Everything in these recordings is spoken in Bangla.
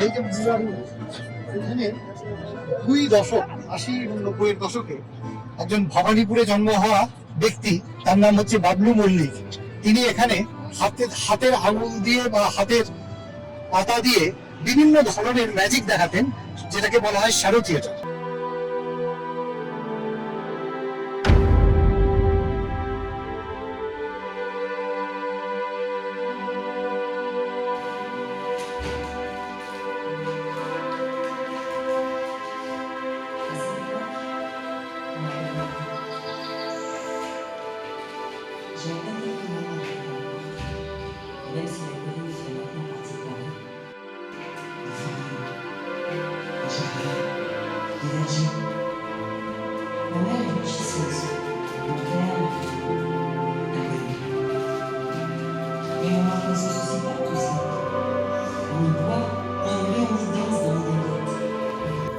এই যে এখানে 2 দশক 80 এবং 90-এর দশকে একজন ভবানীপুরে জন্ম হওয়া ব্যক্তি, তার নাম হচ্ছে বাবলু মল্লিক। তিনি এখানে হাতের আঙুল দিয়ে বা হাতের পাতা দিয়ে বিভিন্ন ধরনের ম্যাজিক দেখাতেন, যেটাকে বলা হয় শ্যাডো থিয়েটার।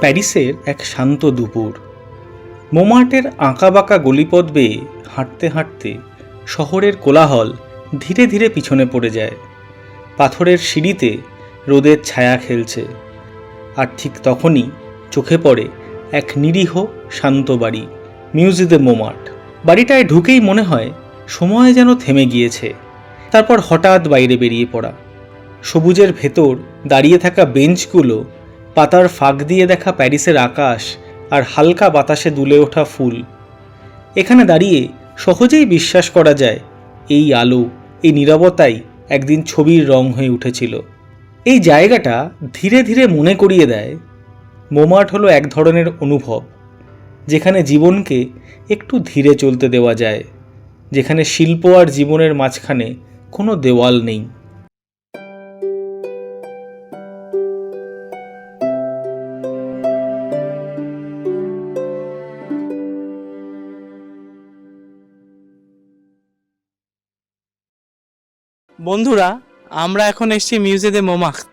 প্যারিসের এক শান্ত দুপুর। মোমার্টের আঁকাবাঁকা গলিপথ বেয়ে হাঁটতে হাঁটতে শহরের কোলাহল ধীরে ধীরে পিছনে পড়ে যায়। পাথরের সিঁড়িতে রোদের ছায়া খেলছে, আর ঠিক তখনই চোখে পড়ে এক নিরীহ শান্ত বাড়ি, মিউজে দে মোমার্ট। বাড়িটায় ঢুকেই মনে হয় সময় যেন থেমে গিয়েছে। তারপর হঠাৎ বাইরে বেরিয়ে পড়া, সবুজের ভেতর দাঁড়িয়ে থাকা বেঞ্চগুলো, পাতার ফাঁক দিয়ে দেখা প্যারিসের আকাশ আর হালকা বাতাসে দুলে ওঠা ফুল। এখানে দাঁড়িয়ে সহজেই বিশ্বাস করা যায় এই আলো, এই নীরবতাই একদিন ছবির রং হয়ে উঠেছিল। এই জায়গাটা ধীরে ধীরে মনে করিয়ে দেয় মোমার্ট হলো এক ধরনের অনুভব, যেখানে জীবনকে একটু ধীরে চলতে দেওয়া যায়, যেখানে শিল্প আর জীবনের মাঝখানে কোনো দেওয়াল নেই। বন্ধুরা, আমরা এখন এসেছি মিউজে দে মোমার্ট।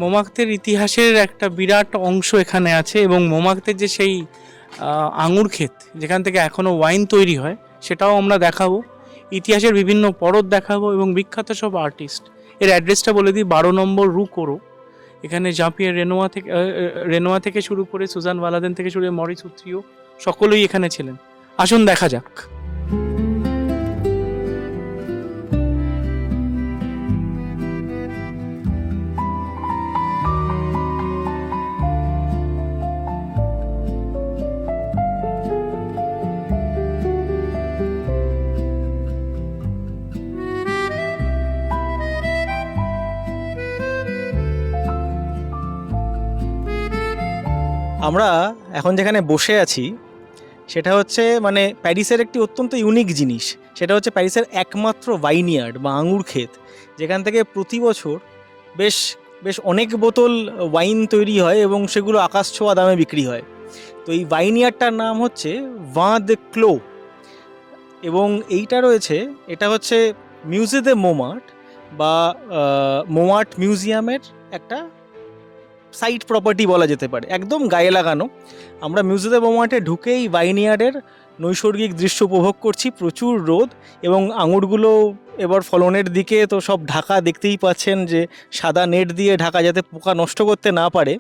মোমার্টের ইতিহাসের একটা বিরাট অংশ এখানে আছে, এবং মোমার্টের যে সেই আঙুর ক্ষেত যেখান থেকে এখনও ওয়াইন তৈরি হয় সেটাও আমরা দেখাবো, ইতিহাসের বিভিন্ন পরত দেখাবো এবং বিখ্যাত সব আর্টিস্ট। এর অ্যাড্রেসটা বলে দিই, 12 নম্বর রু কোরো। এখানে জাম্পিয়ার রেনোয়া থেকে শুরু করে সুজান ভালাদেন থেকে শুরু করে মরিস উথ্রিও সকলেই এখানে ছিলেন। আসুন দেখা যাক। আমরা এখন যেখানে বসে আছি সেটা হচ্ছে মানে প্যারিসের একটি অত্যন্ত ইউনিক জিনিস। সেটা হচ্ছে প্যারিসের একমাত্র ভাইনইয়ার্ড বা আঙুর ক্ষেত, যেখান থেকে প্রতি বছর বেশ বেশ অনেক বোতল ওয়াইন তৈরি হয় এবং সেগুলো আকাশ ছোঁয়া দামে বিক্রি হয়। তো এই ভাইনইয়ার্ডটার নাম হচ্ছে ভাঁ দে ক্লো, এবং এইটা রয়েছে, এটা হচ্ছে মিউজে দে মোমার্ট বা মোমার্ট মিউজিয়ামের একটা সাইট প্রপার্টি বলা যেতে পারে, একদম গায়ে লাগানো। আমরা মিউজে দে মোমার্টে ঢুকেই ভাইনইয়ার্ডের নৈসর্গিক দৃশ্য উপভোগ করছি। প্রচুর রোদ এবং আঙুরগুলো এবার ফলনের দিকে, তো সব ঢাকা দেখতেই পাচ্ছেন যে সাদা নেট দিয়ে ঢাকা, যাতে পোকা নষ্ট করতে না পারে।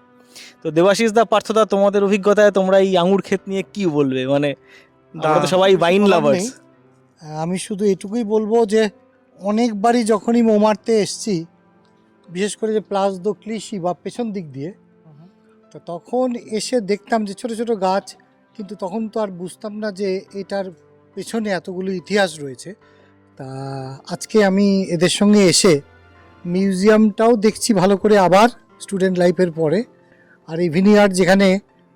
তো দেবাশিস দা, পার্থদা, তোমাদের অভিজ্ঞতায় তোমরা এই আঙুর ক্ষেত নিয়ে কি বলবে? মানে আমরা তো সবাই ওয়াইন লাভার্স। আমি শুধু এটুকুই বলবো যে অনেকবারই যখনই মোমার্টে এসছি, বিশেষ করে যে প্লাস দো ক্লিশি বা পেছন দিক দিয়ে, তো তখন এসে দেখতাম যে ছোট ছোট গাছ, কিন্তু তখন তো আর বুঝতাম না যে এটার পেছনে এতগুলো ইতিহাস রয়েছে। তা আজকে আমি এদের সঙ্গে এসে মিউজিয়ামটাও দেখছি ভালো করে আবার স্টুডেন্ট লাইফের পরে। আর এই ভিনিয়ার্ড, যেখানে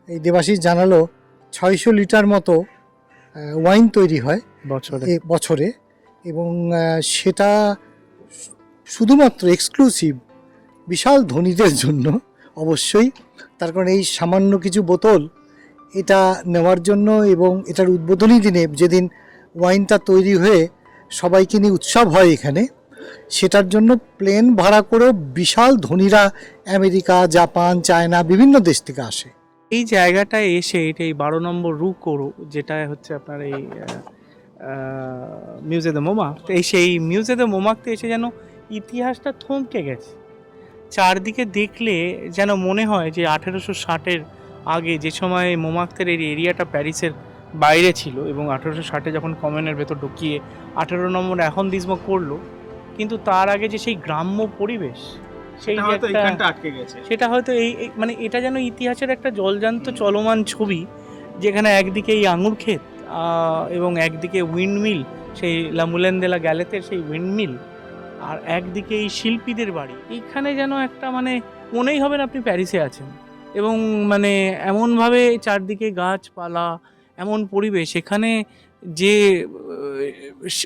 এই দেবাশিস জানালো 600 লিটার মতো ওয়াইন তৈরি হয় বছরে, এবং সেটা শুধুমাত্র এক্সক্লুসিভ বিশাল ধনীদের জন্য অবশ্যই। তার কারণ এই সামান্য কিছু বোতল এটা নেওয়ার জন্য, এবং এটার উদ্বোধনী দিনে যেদিন ওয়াইনটা তৈরি হয়ে সবাইকে নিয়ে উৎসব হয় এখানে, সেটার জন্য প্লেন ভাড়া করেও বিশাল ধনীরা আমেরিকা, জাপান, চায়না বিভিন্ন দেশ থেকে আসে। এই জায়গাটায় এসে, এটা এই 12 নম্বর রু কোরো, যেটা হচ্ছে আপনার এই মিউজে দে মোমার্ট, এই সেই মিউজে দে মোমার্টে এসে যেন ইতিহাসটা থমকে গেছে। চারদিকে দেখলে যেন মনে হয় যে 1860-এর আগে, যে সময় মোমাক্তের এই এরিয়াটা প্যারিসের বাইরে ছিল এবং 1860-এ যখন কমনের ভেতর ঢুকিয়ে 18 নম্বর অ্যারোন্ডিসমেন্ট করলো, কিন্তু তার আগে যে সেই গ্রাম্য পরিবেশ, সেই যে একটা আটকে গেছে। সেটা হয়তো মানে এটা যেন ইতিহাসের একটা জলজান্ত চলমান ছবি, যেখানে একদিকে এই আঙুর ক্ষেত এবং একদিকে উইন্ডমিল, সেই লা মুলেন দে লা গ্যালেতের সেই উইন্ডমিল, আর একদিকে এই শিল্পীদের বাড়ি। এইখানে যেন একটা মানে মনেই হবে না আপনি প্যারিসে আছেন। এবং মানে এমনভাবে চারদিকে গাছপালা, এমন পরিবেশ, এখানে যে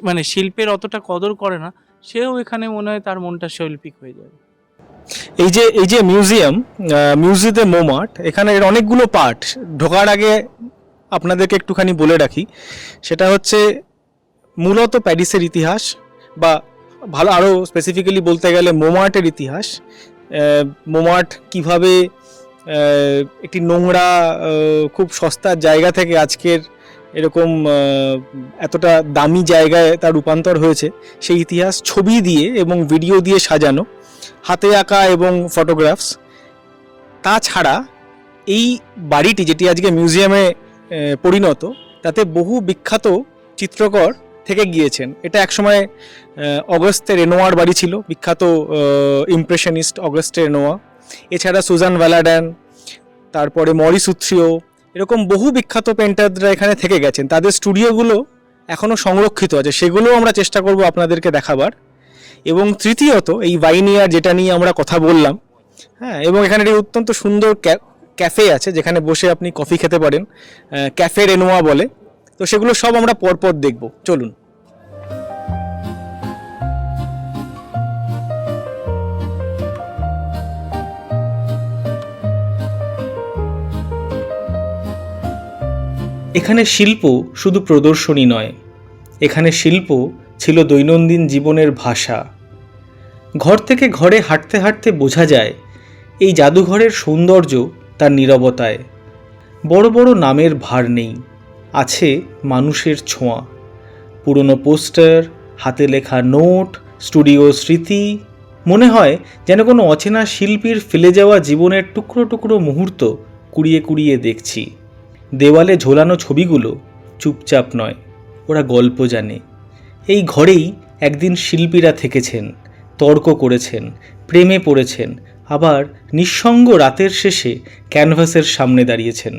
মানে শিল্পের অতটা কদর করে না, সেও এখানে মনে হয় তার মনটা শৈল্পিক হয়ে যাবে। এই যে মিউজিয়াম মোমার্ট, এখানে এর অনেকগুলো পার্ট। ঢোকার আগে আপনাদেরকে একটুখানি বলে রাখি, সেটা হচ্ছে মূলত প্যারিসের ইতিহাস, বা ভালো আরও স্পেসিফিক্যালি বলতে গেলে মোমার্টের ইতিহাস। মোমার্ট কিভাবে একটি নোংরা খুব সস্তার জায়গা থেকে আজকের এরকম এতটা দামি জায়গায় তার রূপান্তর হয়েছে, সেই ইতিহাস ছবি দিয়ে এবং ভিডিও দিয়ে সাজানো, হাতে আঁকা এবং ফটোগ্রাফস। তাছাড়া এই বাড়িটি, যেটি আজকে মিউজিয়ামে পরিণত, তাতে বহু বিখ্যাত চিত্রকর থেকে গিয়েছেন। এটা একসময় অগস্তে রেনোয়ার বাড়ি ছিল, বিখ্যাত ইমপ্রেশনিস্ট অগস্তে রেনোয়া। এছাড়া সুজান ভ্যালাডান, তারপরে মরিস উথ্রিও, এরকম বহু বিখ্যাত পেন্টাররা এখানে থেকে গেছেন। তাদের স্টুডিওগুলো এখনও সংরক্ষিত আছে, সেগুলোও আমরা চেষ্টা করব আপনাদেরকে দেখাবার। এবং তৃতীয়ত এই ভাইনিয়ার, যেটা নিয়ে আমরা কথা বললাম, হ্যাঁ, এবং এখানে একটি অত্যন্ত সুন্দর ক্যাফে আছে যেখানে বসে আপনি কফি খেতে পারেন, ক্যাফে রেনোয়া বলে। তো সেগুলো সব আমরা পরপর দেখব, চলুন। এখানে শিল্প শুধু প্রদর্শনী নয়, এখানে শিল্প ছিল দৈনন্দিন জীবনের ভাষা। ঘর থেকে ঘরে হাঁটতে হাঁটতে বোঝা যায় এই জাদুঘরের সৌন্দর্য তার নীরবতায়। বড় বড় নামের ভার নেই, আছে মানুষের ছোঁয়া। পুরনো পোস্টার, হাতে লেখা নোট, স্টুডিও স্মৃতি, মনে হয় যেন কোনো অচেনা শিল্পীর ফেলে যাওয়া জীবনের টুকরো টুকরো মুহূর্ত কুড়িয়ে কুড়িয়ে দেখছি। দেওয়ালে ঝোলানো ছবিগুলো চুপচাপ নয়, ওরা গল্প জানে। এই ঘরেই একদিন শিল্পীরা থেকেছেন, তর্ক করেছেন, প্রেমে পড়েছেন, আবার নিঃসঙ্গ রাতের শেষে ক্যানভাসের সামনে দাঁড়িয়েছেন।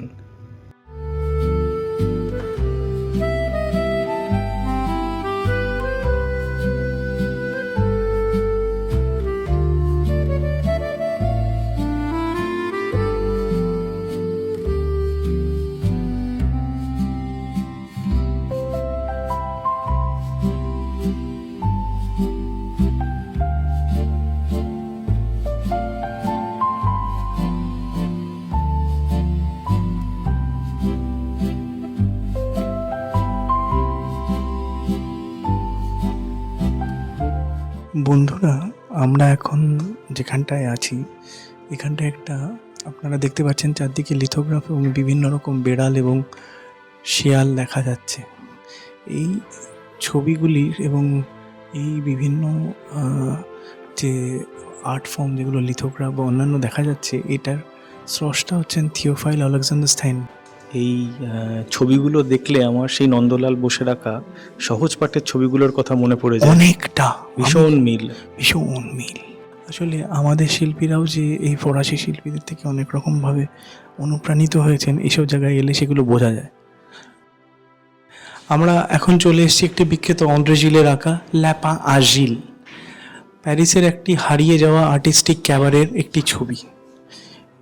বন্ধুরা, আমরা এখন যেখানটায় আছি, এখানটায় একটা, আপনারা দেখতে পাচ্ছেন চারদিকে লিথোগ্রাফ এবং বিভিন্ন রকম বেড়াল এবং শেয়াল দেখা যাচ্ছে। এই ছবিগুলির এবং এই বিভিন্ন যে আর্ট ফর্ম, যেগুলো লিথোগ্রাফ বা অন্যান্য দেখা যাচ্ছে, এটার স্রষ্টা হচ্ছেন থিওফাইল আলেকজান্ডার। এই ছবিগুলো দেখলে আমার সেই নন্দলাল বসে রাখা সহজ পাঠের ছবিগুলোর কথা মনে পড়ে যায়। অনেকটা ভীষণ মিল। আসলে আমাদের শিল্পীরাও যে এই ফরাসি শিল্পীদের থেকে অনেক রকমভাবে অনুপ্রাণিত হয়েছেন, এইসব জায়গায় এলে সেগুলো বোঝা যায়। আমরা এখন চলে এসেছি একটি বিখ্যাত অন্দ্রে জিলের আঁকা ল্যাপা আজিল, প্যারিসের একটি হারিয়ে যাওয়া আর্টিস্টিক ক্যাবারের একটি ছবি।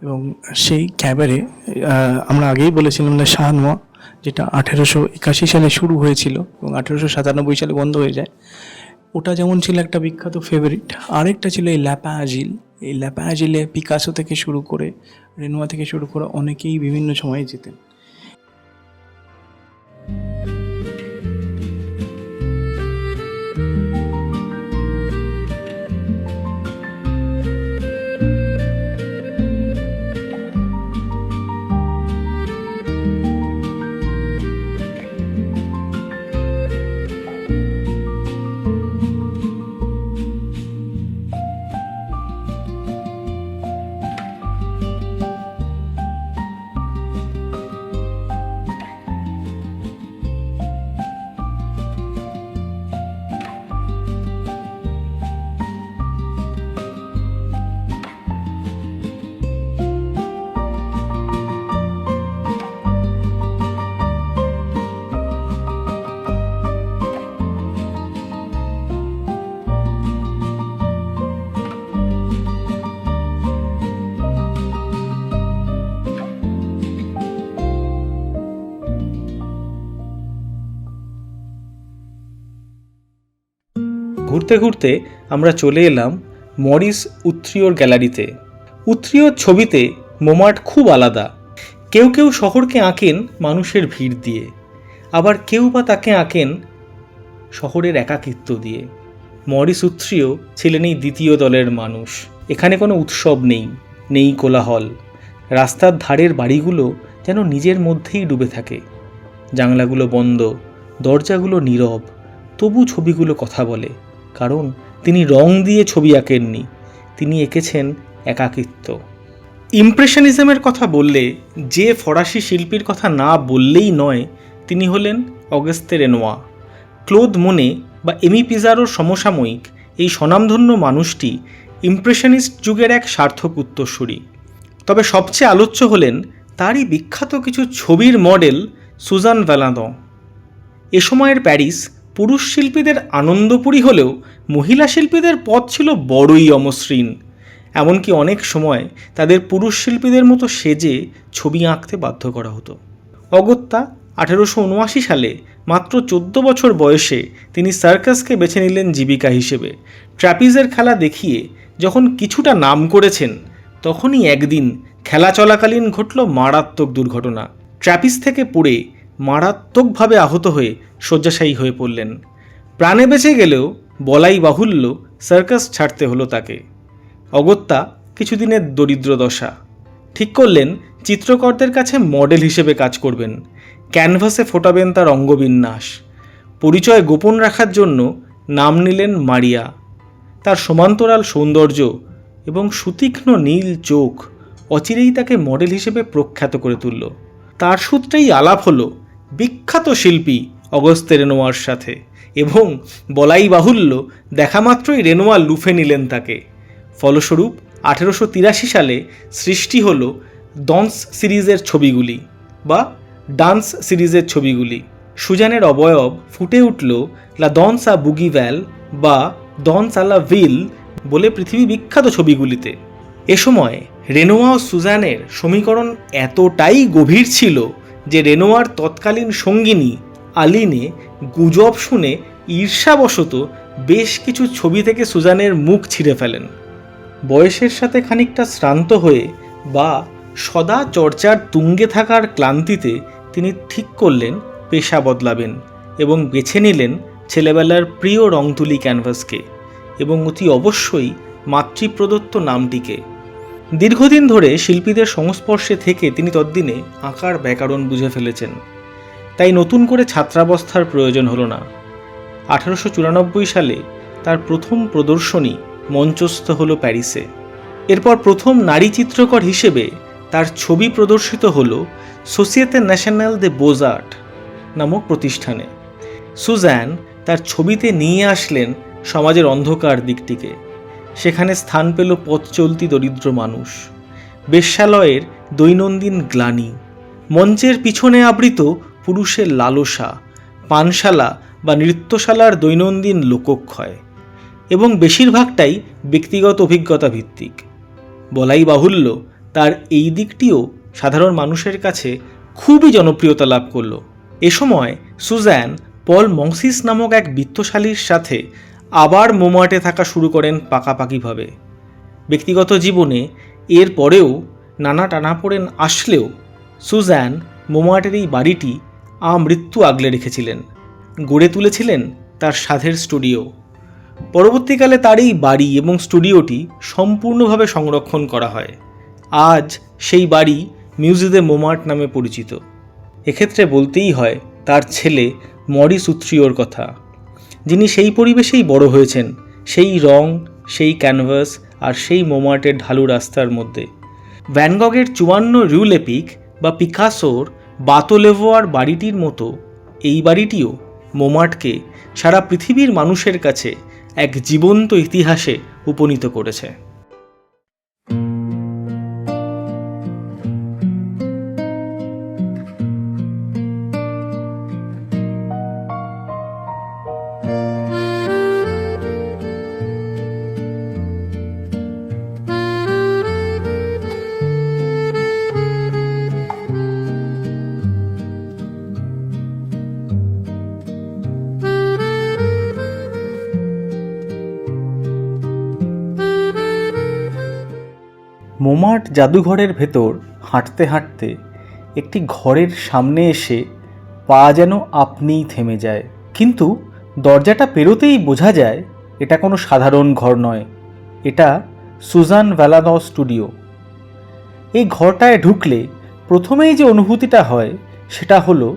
এবং সেই ক্যাবারে আমরা আগেই বলেছিলাম না, শাহনোয়া, যেটা 1881 সালে শুরু হয়েছিল এবং 1897 সালে বন্ধ হয়ে যায়। ওটা যেমন ছিল একটা বিখ্যাত ফেভারিট, আরেকটা ছিল এই ল্যাপা আজিল। এই ল্যাপা আজিলে পিকাসো থেকে শুরু করে, রেনোয়া থেকে শুরু করে অনেকেই বিভিন্ন সময়ে যেতেন। ঘুরতে ঘুরতে আমরা চলে এলাম মরিস উত্রিয়র গ্যালারিতে। উত্রিয়র ছবিতে মোমার্ট খুব আলাদা। কেউ কেউ শহরকে আঁকেন মানুষের ভিড় দিয়ে, আবার কেউ বা তাকে আঁকেন শহরের একাকিত্ব দিয়ে। মরিস উত্রিয় ছিলেন এই দ্বিতীয় দলের মানুষ। এখানে কোনো উৎসব নেই, নেই কোলাহল। রাস্তার ধারের বাড়িগুলো যেন নিজের মধ্যেই ডুবে থাকে। জানলাগুলো বন্ধ, দরজাগুলো নীরব, তবু ছবিগুলো কথা বলে। কারণ তিনি রং দিয়ে ছবি আঁকেননি, তিনি এঁকেছেন একাকিত্ব। ইমপ্রেশনিজমের কথা বললে যে ফরাসি শিল্পীর কথা না বললেই নয়, তিনি হলেন অগস্তে রেনোয়া। ক্লোদ মোনে বা এমি পিজারোর সমসাময়িক এই স্বনামধন্য মানুষটি ইমপ্রেশনিস্ট যুগের এক সার্থক উত্তরসূরি। তবে সবচেয়ে আলোচ্য হলেন তারই বিখ্যাত কিছু ছবির মডেল সুজান ভ্যালাদঁ। এ সময়ের প্যারিস পুরুষ শিল্পীদের আনন্দপুরী হলেও মহিলা শিল্পীদের পথ ছিল বড়ই অমসৃণ। এমনকি অনেক সময় তাদের পুরুষ শিল্পীদের মতো সেজে ছবি আঁকতে বাধ্য করা হতো। অগত্যা 1879 সালে মাত্র 14 বছর বয়সে তিনি সার্কাসকে বেছে নিলেন জীবিকা হিসেবে। ট্র্যাপিজের খেলা দেখিয়ে যখন কিছুটা নাম করেছেন, তখনই একদিন খেলা চলাকালীন ঘটল মারাত্মক দুর্ঘটনা। ট্র্যাপিজ থেকে পড়ে মারাত্মকভাবে আহত হয়ে শয্যাশায়ী হয়ে পড়লেন। প্রাণে বেঁচে গেলেও বলাই বাহুল্য সার্কাস ছাড়তে হলো তাকে। অগত্যা কিছুদিনের দরিদ্র দশা। ঠিক করলেন চিত্রকরদের কাছে মডেল হিসেবে কাজ করবেন, ক্যানভাসে ফোটাবেন তার অঙ্গবিন্যাস। পরিচয় গোপন রাখার জন্য নাম নিলেন মারিয়া। তার সমান্তরাল সৌন্দর্য এবং সুতীক্ষ্ণ নীল চোখ অচিরেই তাকে মডেল হিসেবে প্রখ্যাত করে তুলল। তার সূত্রেই আলাপ হলো বিখ্যাত শিল্পী অগস্তে রেনোয়ার সাথে, এবং বলাই বাহুল্য দেখা মাত্রই রেনোয়া লুফে নিলেন তাকে। ফলস্বরূপ 1883 সালে সৃষ্টি হলো ডন্স সিরিজের ছবিগুলি বা ডান্স সিরিজের ছবিগুলি। সুজানের অবয়ব ফুটে উঠল লা ডন্স আ বুগি ভ্যাল বা ডন্স আ লা ভিল বলে পৃথিবী বিখ্যাত ছবিগুলিতে। এ সময় রেনোয়া ও সুজানের সমীকরণ এতটাই গভীর ছিল যে রেনোয়ার তৎকালীন সঙ্গিনী আলিনে গুজব শুনে ঈর্ষাবশত বেশ কিছু ছবি থেকে সুজানের মুখ ছিঁড়ে ফেলেন। বয়সের সাথে খানিকটা শ্রান্ত হয়ে বা সদা চর্চার তুঙ্গে থাকার ক্লান্তিতে তিনি ঠিক করলেন পেশা বদলাবেন এবং বেছে নিলেন ছেলেবেলার প্রিয় রংতুলি ক্যানভাসকে এবং অতি অবশ্যই মাতৃপ্রদত্ত নামটিকে। দীর্ঘদিন ধরে শিল্পীদের সংস্পর্শে থেকে তিনি তদ্দিনে আঁকার ব্যাকরণ বুঝে ফেলেছেন, তাই নতুন করে ছাত্রাবস্থার প্রয়োজন হলো না। 1894 সালে তার প্রথম প্রদর্শনী মঞ্চস্থ হলো প্যারিসে। এরপর প্রথম নারী চিত্রকর হিসেবে তার ছবি প্রদর্শিত হলো সোসিয়েতে ন্যাশনাল দে বোজ-আর্ট নামক প্রতিষ্ঠানে। সুজান তার ছবিতে নিয়ে আসলেন সমাজের অন্ধকার দিকটিকে। সেখানে স্থান পেল পথ চলতি দরিদ্র মানুষ, বেশ্যালয়ের দৈনন্দিন গ্লানি, মঞ্চের পিছনে আবৃত পুরুষের লালসা, পানশালা বা নৃত্যশালার দৈনন্দিন লোকক্ষয়, এবং বেশিরভাগটাই ব্যক্তিগত অভিজ্ঞতা ভিত্তিক। বলাই বাহুল্য তার এই দিকটিও সাধারণ মানুষের কাছে খুবই জনপ্রিয়তা লাভ করল। এ সময় সুজান পল মংসিস নামক এক বিত্তশালীর সাথে আবার মোমার্টে থাকা শুরু করেন পাকাপাকিভাবে। ব্যক্তিগত জীবনে এর পরেও নানা টানাপোড়েন আসলেও সুজান মোমার্টের এই বাড়িটি আমৃত্যু আগলে রেখেছিলেন, গড়ে তুলেছিলেন তার সাধের স্টুডিও। পরবর্তীকালে তার এই বাড়ি এবং স্টুডিওটি সম্পূর্ণভাবে সংরক্ষণ করা হয়। আজ সেই বাড়ি মিউজে দে মোমার্ট নামে পরিচিত। এক্ষেত্রে বলতেই হয় তার ছেলে মরিস উত্রিয়র কথা, যিনি সেই পরিবেশেই বড় হয়েছেন, সেই রং, সেই ক্যানভাস আর সেই মোমার্টের ঢালু রাস্তার মধ্যে। ভ্যান গগের 54 রিউ লেপিক বা পিকাসোর বাতো-লেভোয়ার বাড়িটির মতো এই বাড়িটিও মোমার্টকে সারা পৃথিবীর মানুষের কাছে এক জীবন্ত ইতিহাসে উপনীত করেছে। মোমার্ট জাদুঘরের ভেতর হাঁটতে হাঁটতে একটি ঘরের সামনে এসে পা যেন আপনিই থেমে যায়, কিন্তু দরজাটা পেরোতেই বোঝা যায় এটা কোনো সাধারণ ঘর নয়, এটা সুজান ভ্যালানো স্টুডিও। এই ঘরটায় ঢুকলে প্রথমেই যে অনুভূতিটা হয় সেটা হলো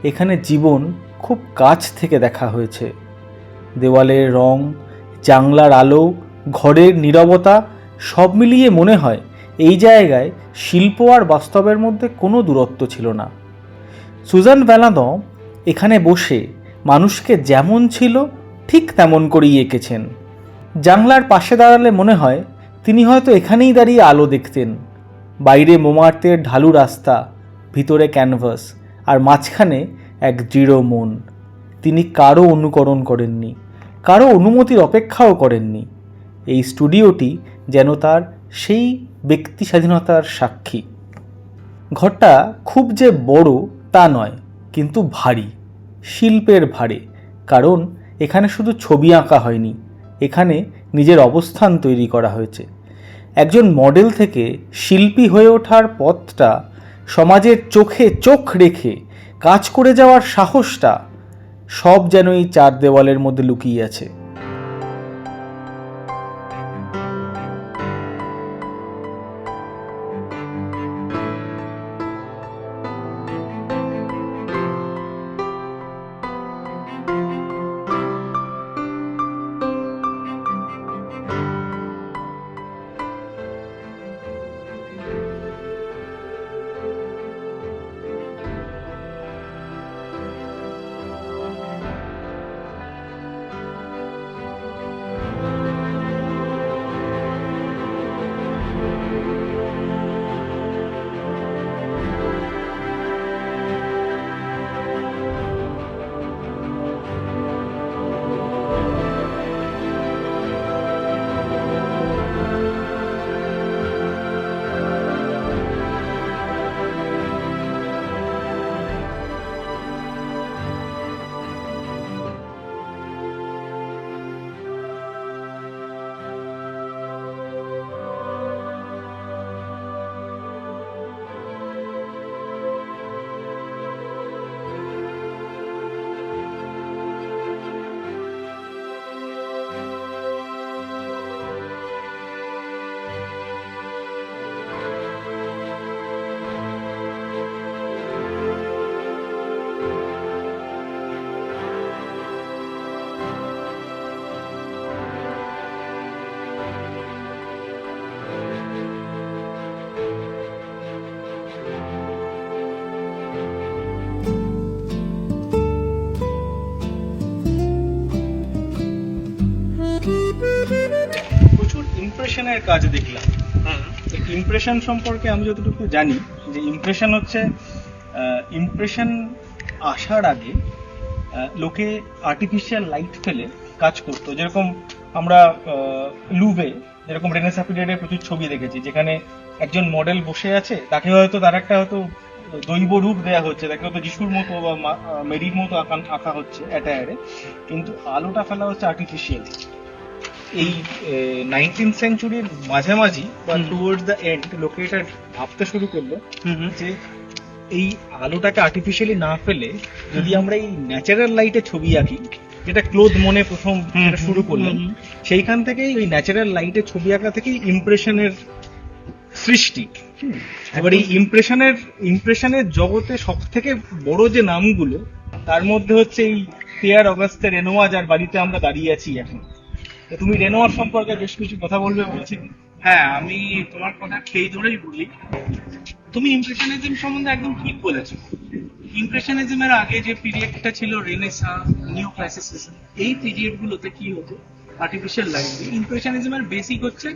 এখানে জীবন খুব কাছ থেকে দেখা হয়েছে। দেওয়ালের রং, জানলার আলো, ঘরের নীরবতা সব মিলিয়ে মনে হয় এই জায়গায় শিল্প আর বাস্তবের মধ্যে কোনো দূরত্ব ছিল না। সুজান ভ্যালানো এখানে বসে মানুষকে যেমন ছিল ঠিক তেমন করেই এঁকেছেন। জানলার পাশে দাঁড়ালে মনে হয় তিনি হয়তো এখানেই দাঁড়িয়ে আলো দেখতেন। বাইরে মোমার্তের ঢালু রাস্তা, ভিতরে ক্যানভাস, আর মাঝখানে এক দৃঢ় মন। তিনি কারো অনুকরণ করেননি, কারো অনুমতির অপেক্ষাও করেননি। এই স্টুডিওটি যেন তার সেই ব্যক্তি স্বাধীনতার সাক্ষী। ঘরটা খুব যে বড় তা নয়, কিন্তু ভারী, শিল্পের ভারে। কারণ এখানে শুধু ছবি আঁকা হয়নি, এখানে নিজের অবস্থান তৈরি করা হয়েছে। একজন মডেল থেকে শিল্পী হয়ে ওঠার পথটা, সমাজের চোখে চোখ রেখে কাজ করে যাওয়ার সাহসটা, সব যেন এই চার দেওয়ালের মধ্যে লুকিয়ে আছে। প্রচুর ইমপ্রেশনের কাজ দেখলাম। ইমপ্রেশন সম্পর্কে আমি যতটুকু জানি যে ইমপ্রেশন হচ্ছে ইমপ্রেশন আসার আগে লোকে আর্টিফিশিয়াল লাইট ফেলে কাজ করতো। যেরকম আমরা লুভে যেরকম রেনেসাঁ পিরিয়ডের প্রচুর ছবি দেখেছি, যেখানে একজন মডেল বসে আছে, তাকে হয়তো তার একটা হয়তো দৈব রূপ দেওয়া হচ্ছে, তাকে হয়তো যিশুর মতো বা মেরির মতো আঁকা হচ্ছে অ্যাটায়ারে, কিন্তু আলোটা ফেলা হচ্ছে আর্টিফিশিয়াল। এই 19th সেঞ্চুরির মাঝামাঝি বা টুয়ার্ডস দ্য এন্ড লোকে এটা ভাবতে শুরু করলো যে এই আলোটাকে আর্টিফিশিয়ালি না ফেলে যদি আমরা এই ন্যাচারাল লাইটে ছবি আঁকি, যেটা ক্লোদ মনে প্রথম শুরু করলেন, সেইখান থেকেই ওই ন্যাচারাল লাইটে ছবি আঁকা থেকেই ইমপ্রেশনের সৃষ্টি। এবার এই ইমপ্রেশনের জগতে সব থেকে বড় যে নামগুলো, তার মধ্যে হচ্ছে এই পিয়ার অগাস্তে রেনোয়া, যার বাড়িতে আমরা দাঁড়িয়ে আছি এখন। তুমি রেনোয়ার সম্পর্কে বেশ কিছু কথা বলবে বলছি। হ্যাঁ, আমি তোমার কথা খেয়ে ধরেই বলি। তুমি ইমপ্রেশনিজম সম্বন্ধে একদম ঠিক বলেছো। ইমপ্রেশনিজমের আগে যে পিরিয়ডটা ছিল রেনেসাঁ, নিউ ক্লাসিসিজম, এই পিরিয়ড গুলোতে কি হতো, আর্টিফিশিয়াল লাইট। ইমপ্রেশনিজমের বেসিক হচ্ছে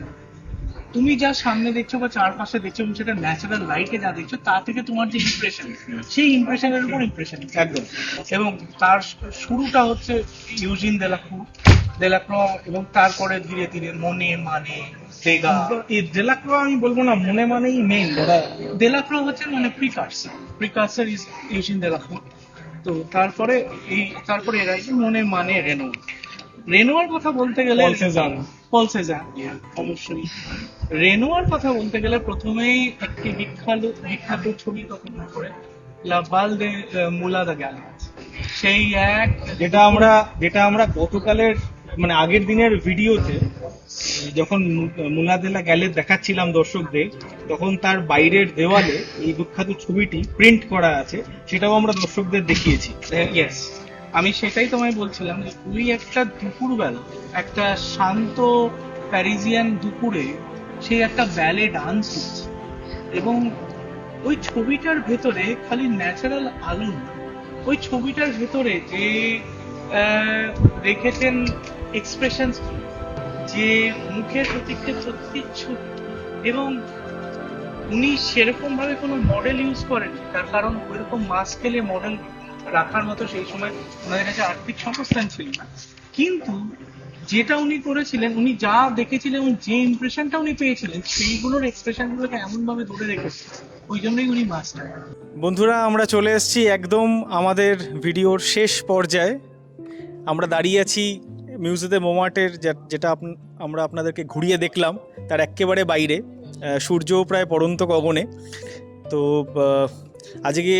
তুমি যা সামনে দেখছো বা চারপাশে দেখছো সেটা ন্যাচারাল লাইটে যা দেখছো, তা থেকে তোমার যে ইমপ্রেশন, সেই ইমপ্রেশনের উপর ইমপ্রেশন একদম। এবং তার শুরুটা হচ্ছে ইউজিন দেলাক্রো, এবং তারপরে ধীরে ধীরে মনে মানে দেলাক্রো, আমি বলবো না মনে মানেই মেইন, দেলাক্রো হচ্ছে মানে প্রিকার্সার ইজ ইউজিন দেলাক্রো। তো তারপরে এরা মনে মানে রেনোয়ার কথা বলতে গেলে পল সেজান অবশ্যই। রেনোয়ার কথা বলতে গেলে প্রথমেই একটি বিখ্যাত ছবি তখন করে লা বাল দে মুলা দা গ্যালেট, সেই এক যেটা আমরা গতকালের মানে আগের দিনের ভিডিওতে যখন মুলাদেলা গ্যালেট দেখাচ্ছিলাম দর্শকদের, তখন তার বাইরের দেওয়ালে এই বিখ্যাত ছবিটি প্রিন্ট করা আছে, সেটাও আমরা দর্শকদের দেখিয়েছি। ইয়েস, আমি সেটাই তোমায় বলছিলাম যে ওই একটা দুপুরবেলা, একটা শান্ত প্যারিজিয়ান দুপুরে সেই একটা ব্যালে ডান্স হচ্ছে, এবং ওই ছবিটার ভেতরে খালি ন্যাচারাল আলো না, ওই ছবিটার ভেতরে যে রেখেছেন এক্সপ্রেশন, যে মুখের প্রত্যেকটা প্রতিচ্ছবি, এবং উনি সেরকম ভাবে কোনো মডেল ইউজ করেন, তার কারণ ওইরকম মাস স্কেলে মডেল রাখার মতো সেই সময় ওনাদের কাছে আর্থিক সংস্থান ছিল না। কিন্তু যেটা উনি করেছিলেন, উনি যা দেখেছিলেন এবং যে ইমপ্রেশনটা উনি পেয়েছিলেন, সেইগুলোর এক্সপ্রেশনগুলোকে এমন ভাবে ধরে রেখেছেন, ওই জন্যই উনি মাস্টার। বন্ধুরা, আমরা চলে এসেছি একদম আমাদের ভিডিওর শেষ পর্যায়ে। আমরা দাঁড়িয়ে আছি মিউজিয়াম মোমার্টের, যেটা আমরা আপনাদেরকে ঘুরিয়ে দেখলাম, তার একেবারে বাইরে। সূর্যও প্রায় পড়ন্ত গগনে। তো আজকে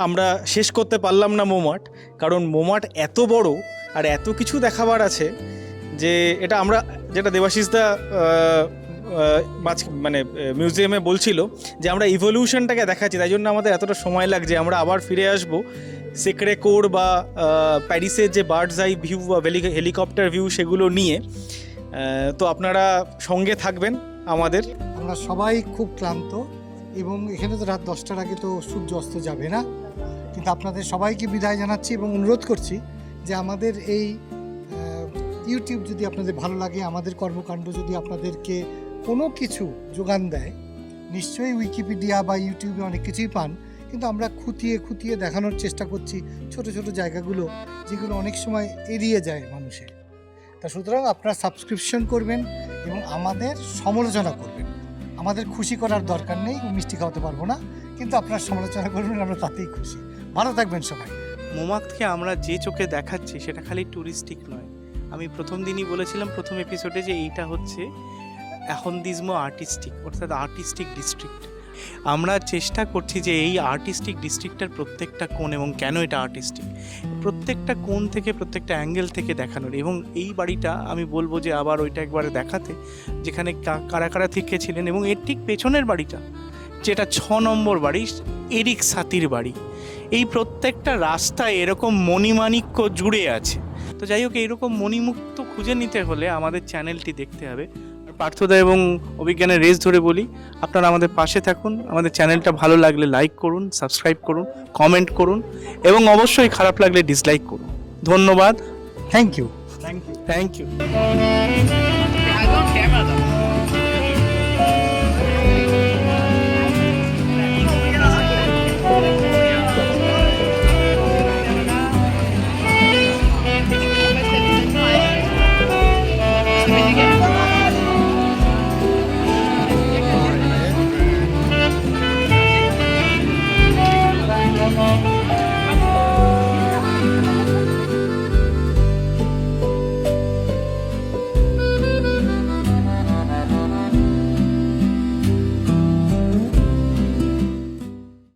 আমরা শেষ করতে পারলাম না মোমার্ট, কারণ মোমার্ট এত বড় আর এত কিছু দেখাবার আছে যে এটা আমরা, যেটা দেবাশিসদা মানে মিউজিয়ামে বলছিল যে আমরা ইভলিউশনটাকে দেখাচ্ছি, তাই জন্য আমাদের এতটা সময় লাগছে। আমরা আবার ফিরে আসবো সেক্রে কোর বা প্যারিসের যে বার্ডস আই ভিউ বা হেলিকপ্টার ভিউ, সেগুলো নিয়ে। তো আপনারা সঙ্গে থাকবেন আমাদের। আমরা সবাই খুব ক্লান্ত, এবং এখানে তো রাত 10টার আগে তো সূর্য অস্ত যাবে না, কিন্তু আপনাদের সবাইকে বিদায় জানাচ্ছি এবং অনুরোধ করছি যে আমাদের এই ইউটিউব যদি আপনাদের ভালো লাগে, আমাদের কর্মকাণ্ড যদি আপনাদেরকে কোনো কিছু যোগান দেয়, নিশ্চয়ই উইকিপিডিয়া বা ইউটিউবে অনেক কিছুই পান, কিন্তু আমরা খুঁটিয়ে খুঁটিয়ে দেখানোর চেষ্টা করছি ছোট ছোট জায়গাগুলো, যেগুলো অনেক সময় এড়িয়ে যায় মানুষের। তা সুতরাং আপনারা সাবস্ক্রিপশন করবেন এবং আমাদের সমালোচনা করবেন। আমাদের খুশি করার দরকার নেই, মিষ্টি খাওয়াতে পারবো না, কিন্তু আপনারা সমালোচনা করবেন, আমরা তাতেই খুশি। ভালো থাকবেন সবাই। মোমাক্তকে আমরা যে চোখে দেখাচ্ছি সেটা খালি ট্যুরিস্টিক নয়। আমি প্রথম দিনই বলেছিলাম প্রথম এপিসোডে যে এইটা হচ্ছে অ্যাহন্দিজমো আর্টিস্টিক, অর্থাৎ আর্টিস্টিক ডিস্ট্রিক্ট। আমরা চেষ্টা করছি যে এই আর্টিস্টিক ডিস্ট্রিক্টটার প্রত্যেকটা কোণ, এবং কেন এটা আর্টিস্টিক, প্রত্যেকটা কোণ থেকে, প্রত্যেকটা অ্যাঙ্গেল থেকে দেখানোর। এবং এই বাড়িটা আমি বলবো যে আবার ওইটা একবারে দেখাতে, যেখানে কারা কারা থেকেছিলেন। এবং এর ঠিক পেছনের বাড়িটা, যেটা 6 নম্বর বাড়ি, এরিক সাতির বাড়ি, এই প্রত্যেকটা রাস্তায় এরকম মণিমাণিক্য জুড়ে আছে। তো যাই হোক, এইরকম মণিমুক্ত খুঁজে নিতে হলে আমাদের চ্যানেলটি দেখতে হবে। পার্থদা এবং অভিজ্ঞানের রেস ধরে বলি, আপনারা আমাদের পাশে থাকুন। আমাদের চ্যানেলটা ভালো লাগলে লাইক করুন, সাবস্ক্রাইব করুন, কমেন্ট করুন, এবং অবশ্যই খারাপ লাগলে ডিসলাইক করুন। ধন্যবাদ। Thank you. Thank you.